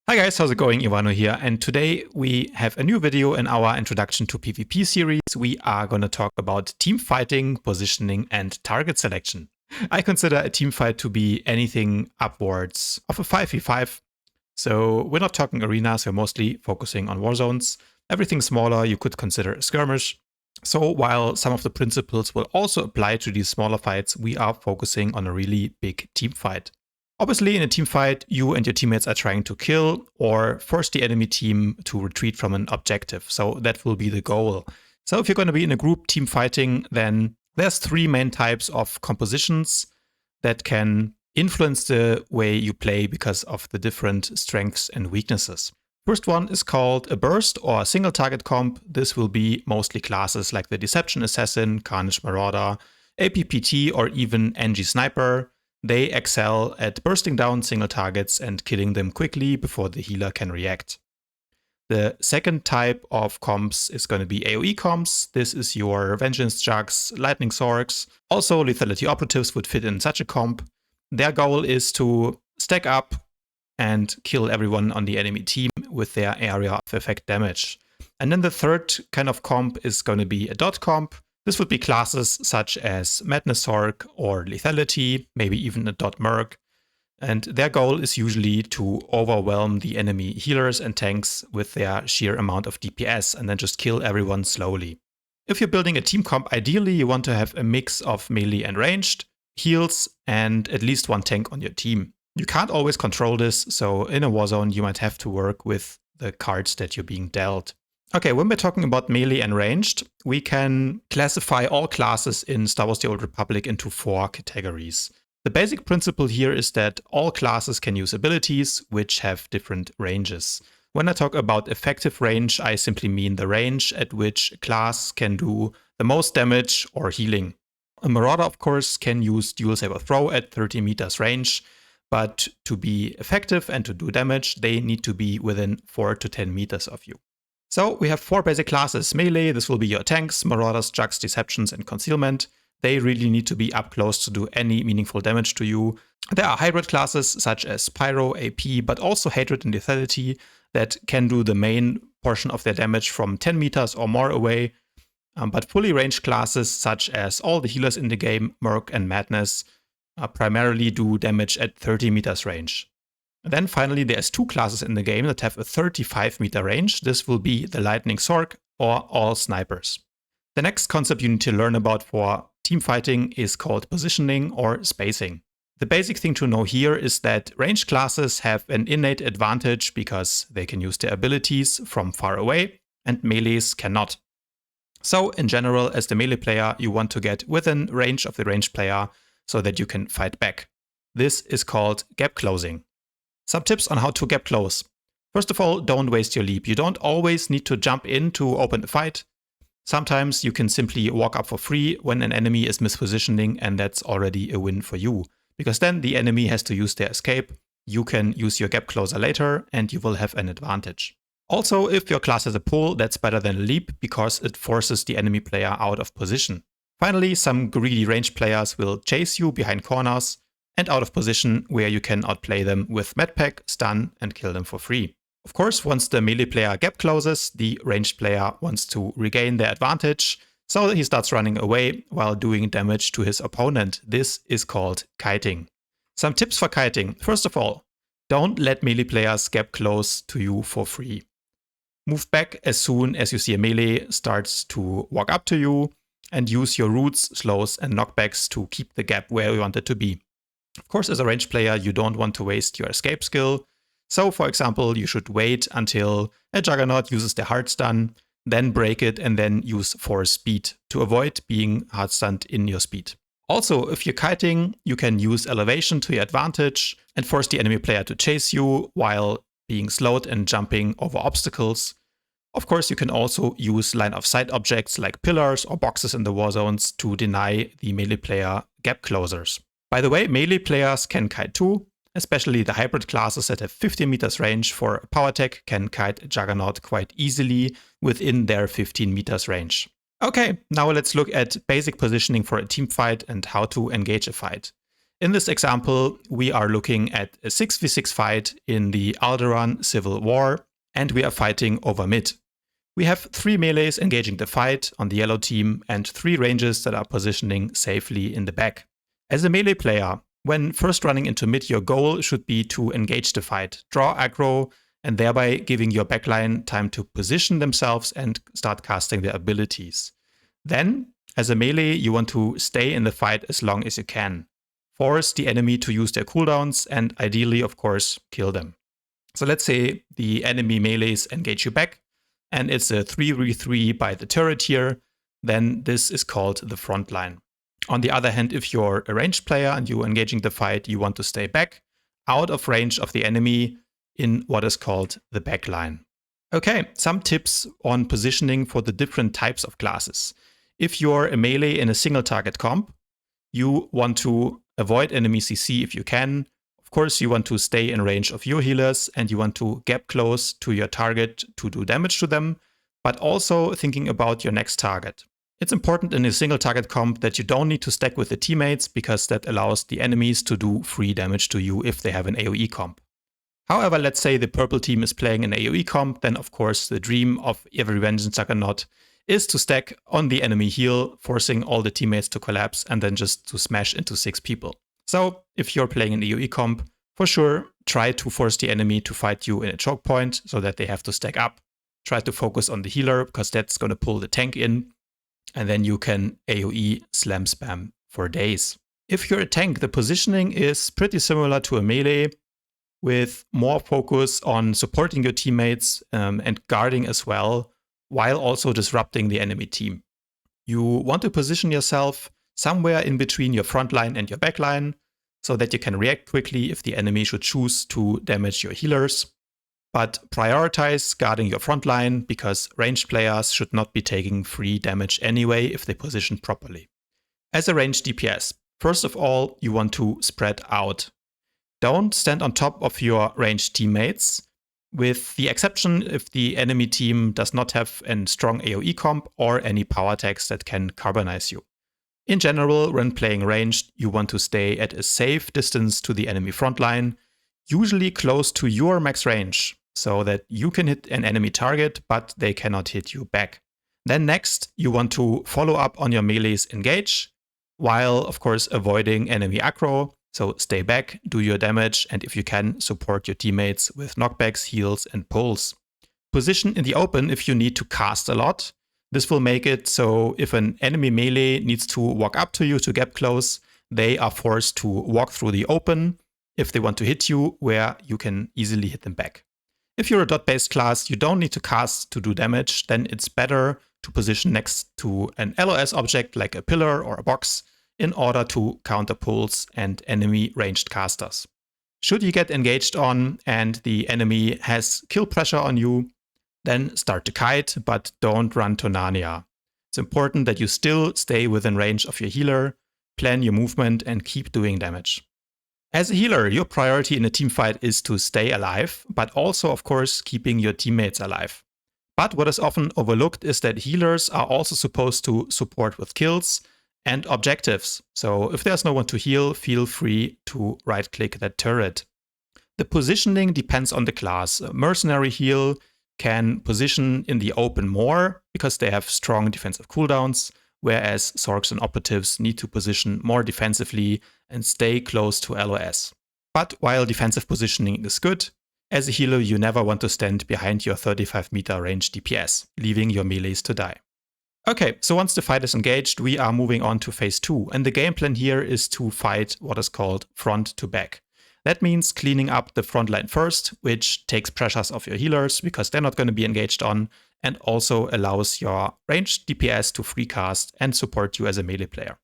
Hi guys, how's it going? Ivano here, and today we have a new video in our Introduction to PvP series. We are going to talk about team fighting, positioning, and target selection. I consider a team fight to be anything upwards of a 5v5. So we're not talking arenas, we're mostly focusing on Warzones. Everything smaller you could consider a skirmish. So while some of the principles will also apply to these smaller fights, we are focusing on a really big team fight. Obviously, in a team fight, you and your teammates are trying to kill or force the enemy team to retreat from an objective. So that will be the goal. So if you're going to be in a group team fighting, then there's three main types of compositions that can influence the way you play because of the different strengths and weaknesses. First one is called a burst or a single target comp. This will be mostly classes like the Deception Assassin, Carnage Marauder, APPT, or even NG Sniper. They excel at bursting down single targets and killing them quickly before the healer can react. The second type of comps is going to be AoE comps. This is your Vengeance Jugs, Lightning Sorks. Also, Lethality Operatives would fit in such a comp. Their goal is to stack up and kill everyone on the enemy team with their area of effect damage. And then the third kind of comp is going to be a dot comp. This would be classes such as Madness Sork or Lethality, maybe even a Dot Merc. And their goal is usually to overwhelm the enemy healers and tanks with their sheer amount of DPS and then just kill everyone slowly. If you're building a team comp, ideally you want to have a mix of melee and ranged, heals, and at least one tank on your team. You can't always control this, so in a Warzone you might have to work with the cards that you're being dealt. Okay, when we're talking about melee and ranged, we can classify all classes in Star Wars: The Old Republic into 4 categories. The basic principle here is that all classes can use abilities which have different ranges. When I talk about effective range, I simply mean the range at which a class can do the most damage or healing. A Marauder, of course, can use Dual Saber Throw at 30 meters range, but to be effective and to do damage, they need to be within 4 to 10 meters of you. So we have 4 basic classes. Melee, this will be your tanks, Marauders, Jugs, Deceptions, and Concealment. They really need to be up close to do any meaningful damage to you. There are hybrid classes such as Pyro, AP, but also Hatred and Lethality that can do the main portion of their damage from 10 meters or more away. But fully ranged classes such as all the healers in the game, Merc and Madness, primarily do damage at 30 meters range. And then finally, there's 2 classes in the game that have a 35 meter range. This will be the Lightning Sork or all snipers. The next concept you need to learn about for team fighting is called positioning or spacing. The basic thing to know here is that ranged classes have an innate advantage because they can use their abilities from far away and melees cannot. So in general, as the melee player, you want to get within range of the ranged player so that you can fight back. This is called gap closing. Some tips on how to gap close. First of all, don't waste your leap. You don't always need to jump in to open the fight. Sometimes you can simply walk up for free when an enemy is mispositioning, and that's already a win for you. Because then the enemy has to use their escape. You can use your gap closer later and you will have an advantage. Also, if your class has a pull, that's better than a leap because it forces the enemy player out of position. Finally, some greedy ranged players will chase you behind corners and out of position where you can outplay them with medpack, stun, and kill them for free. Of course, once the melee player gap closes, the ranged player wants to regain their advantage, so he starts running away while doing damage to his opponent. This is called kiting. Some tips for kiting. First of all, don't let melee players gap close to you for free. Move back as soon as you see a melee starts to walk up to you, and use your roots, slows, and knockbacks to keep the gap where you want it to be. Of course, as a ranged player, you don't want to waste your escape skill. So, for example, you should wait until a Juggernaut uses their hard stun, then break it, and then use force speed to avoid being hard stunned in your speed. Also, if you're kiting, you can use elevation to your advantage and force the enemy player to chase you while being slowed and jumping over obstacles. Of course, you can also use line of sight objects like pillars or boxes in the war zones to deny the melee player gap closers. By the way, melee players can kite too, especially the hybrid classes that have 15 meters range for PowerTech can kite a Juggernaut quite easily within their 15 meters range. Okay, now let's look at basic positioning for a team fight and how to engage a fight. In this example, we are looking at a 6v6 fight in the Alderaan Civil War, and we are fighting over mid. We have 3 melees engaging the fight on the yellow team and 3 ranges that are positioning safely in the back. As a melee player, when first running into mid, your goal should be to engage the fight, draw aggro, and thereby giving your backline time to position themselves and start casting their abilities. Then, as a melee, you want to stay in the fight as long as you can. Force the enemy to use their cooldowns and ideally, of course, kill them. So let's say the enemy melees engage you back, and it's a 3v3 by the turret here, then this is called the front line. On the other hand, if you're a ranged player and you're engaging the fight, you want to stay back, out of range of the enemy, in what is called the backline. Okay, some tips on positioning for the different types of classes. If you're a melee in a single target comp, you want to avoid enemy CC if you can. Of course, you want to stay in range of your healers and you want to gap close to your target to do damage to them, but also thinking about your next target. It's important in a single target comp that you don't need to stack with the teammates because that allows the enemies to do free damage to you if they have an AoE comp. However, let's say the purple team is playing an AoE comp, then of course the dream of every Vengeance Juggernaut is to stack on the enemy heal, forcing all the teammates to collapse and then just to smash into 6 people. So if you're playing an AoE comp, for sure, try to force the enemy to fight you in a choke point so that they have to stack up. Try to focus on the healer because that's going to pull the tank in. And then you can AoE slam spam for days. If you're a tank, the positioning is pretty similar to a melee, with more focus on supporting your teammates and guarding as well, while also disrupting the enemy team. You want to position yourself somewhere in between your front line and your back line, so that you can react quickly if the enemy should choose to damage your healers. But prioritize guarding your front line, because ranged players should not be taking free damage anyway if they position properly. As a ranged DPS, first of all, you want to spread out. Don't stand on top of your ranged teammates, with the exception if the enemy team does not have a strong AoE comp or any power tags that can carbonize you. In general, when playing ranged, you want to stay at a safe distance to the enemy front line, usually close to your max range, so that you can hit an enemy target, but they cannot hit you back. Then next, you want to follow up on your melee's engage, while of course avoiding enemy aggro. So stay back, do your damage, and if you can, support your teammates with knockbacks, heals, and pulls. Position in the open if you need to cast a lot. This will make it so if an enemy melee needs to walk up to you to gap close, they are forced to walk through the open if they want to hit you, where you can easily hit them back. If you're a dot-based class, you don't need to cast to do damage, then it's better to position next to an LOS object like a pillar or a box, in order to counter pulls and enemy ranged casters. Should you get engaged on and the enemy has kill pressure on you, then start to kite, but don't run to Narnia. It's important that you still stay within range of your healer, plan your movement, and keep doing damage. As a healer, your priority in a teamfight is to stay alive, but also, of course, keeping your teammates alive. But what is often overlooked is that healers are also supposed to support with kills and objectives. So if there's no one to heal, feel free to right-click that turret. The positioning depends on the class. A mercenary heal can position in the open more because they have strong defensive cooldowns, whereas Sorcs and operatives need to position more defensively and stay close to LOS. But while defensive positioning is good, as a healer you never want to stand behind your 35-meter range DPS, leaving your melees to die. Okay, so once the fight is engaged, we are moving on to phase 2, and the game plan here is to fight what is called front to back. That means cleaning up the front line first, which takes pressures off your healers because they're not going to be engaged on, and also allows your ranged DPS to free cast and support you as a melee player.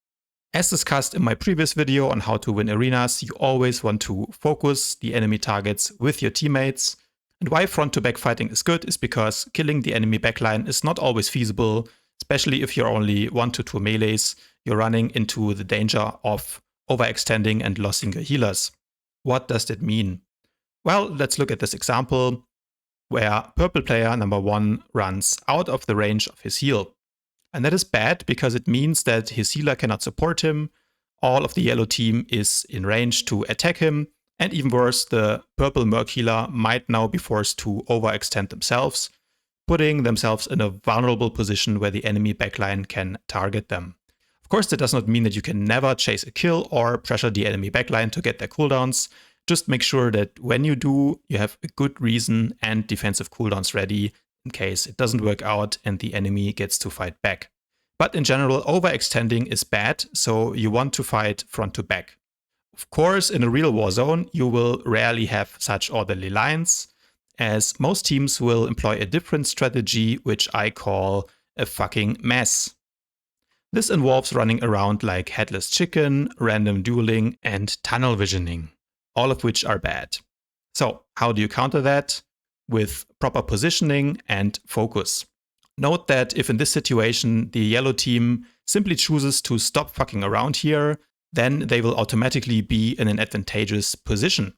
As discussed in my previous video on how to win arenas, you always want to focus the enemy targets with your teammates. And why front to back fighting is good is because killing the enemy backline is not always feasible. Especially if you're only 1 to 2 melees, you're running into the danger of overextending and losing your healers. What does that mean? Well, let's look at this example where purple player number 1 runs out of the range of his heal. And that is bad because it means that his healer cannot support him. all of the yellow team is in range to attack him, and even worse, the purple merc healer might now be forced to overextend themselves, putting themselves in a vulnerable position where the enemy backline can target them. Of course, that does not mean that you can never chase a kill or pressure the enemy backline to get their cooldowns. Just make sure that when you do, you have a good reason and defensive cooldowns ready in case it doesn't work out and the enemy gets to fight back. But in general, overextending is bad, so you want to fight front to back. Of course, in a real war zone, you will rarely have such orderly lines, as most teams will employ a different strategy, which I call a fucking mess. This involves running around like headless chicken, random dueling, and tunnel visioning, all of which are bad. So how do you counter that? With proper positioning and focus. Note that if in this situation the yellow team simply chooses to stop fucking around here, then they will automatically be in an advantageous position,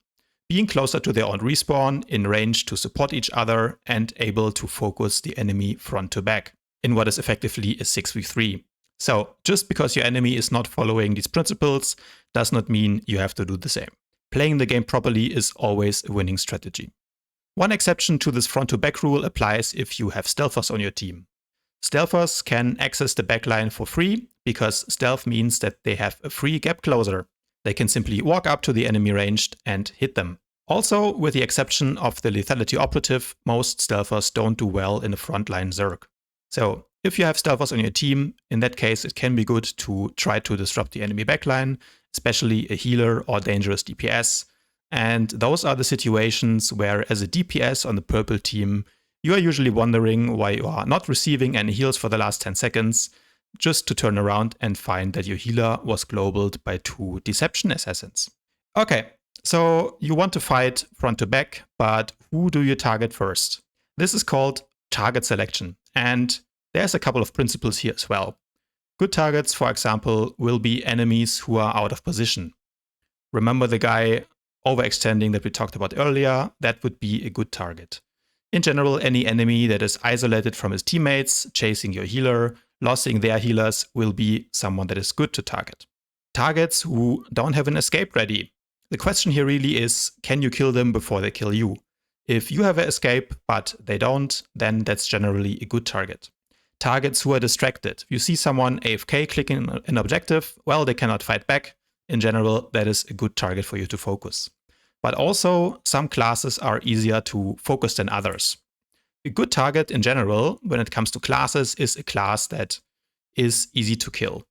being closer to their own respawn, in range to support each other, and able to focus the enemy front to back in what is effectively a 6v3. So just because your enemy is not following these principles does not mean you have to do the same. Playing the game properly is always a winning strategy. One exception to this front to back rule applies if you have stealthers on your team. Stealthers can access the backline for free because stealth means that they have a free gap closer. They can simply walk up to the enemy ranged and hit them. Also, with the exception of the lethality operative, most stealthers don't do well in a frontline Zerg. So if you have stealthers on your team, in that case it can be good to try to disrupt the enemy backline, especially a healer or dangerous DPS. And those are the situations where, as a DPS on the purple team, you are usually wondering why you are not receiving any heals for the last 10 seconds, just to turn around and find that your healer was globaled by 2 deception assassins. Okay, so you want to fight front to back, but who do you target first? This is called target selection, and there's a couple of principles here as well. Good targets, for example, will be enemies who are out of position. Remember the guy overextending that we talked about earlier? That would be a good target. In general, any enemy that is isolated from his teammates, chasing your healer, losing their healers, will be someone that is good to target. Targets who don't have an escape ready. The question here really is, can you kill them before they kill you? If you have an escape, but they don't, then that's generally a good target. Targets who are distracted. If you see someone AFK clicking an objective, well, they cannot fight back. In general, that is a good target for you to focus. But also, some classes are easier to focus than others. A good target in general, when it comes to classes, is a class that is easy to kill.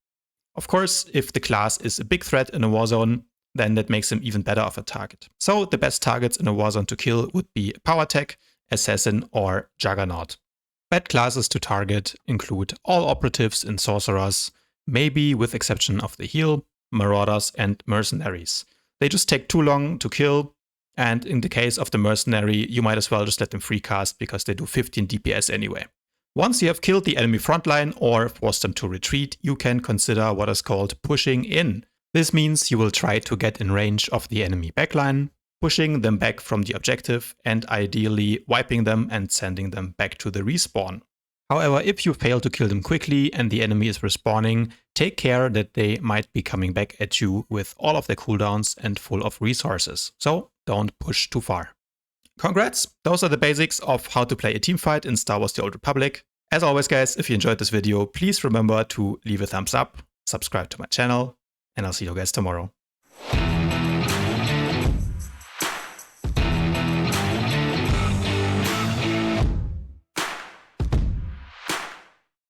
Of course, if the class is a big threat in a warzone, then that makes them even better of a target. So the best targets in a warzone to kill would be PowerTech, Assassin, or Juggernaut. Bad classes to target include all operatives and sorcerers, maybe with exception of the heal, marauders, and mercenaries. They just take too long to kill, and in the case of the mercenary, you might as well just let them free cast because they do 15 DPS anyway. Once you have killed the enemy frontline or forced them to retreat, you can consider what is called pushing in. This means you will try to get in range of the enemy backline, pushing them back from the objective and ideally wiping them and sending them back to the respawn. However, if you fail to kill them quickly and the enemy is respawning, take care that they might be coming back at you with all of their cooldowns and full of resources. So don't push too far. Congrats! Those are the basics of how to play a teamfight in Star Wars: The Old Republic. As always guys, if you enjoyed this video, please remember to leave a thumbs up, subscribe to my channel, and I'll see you guys tomorrow.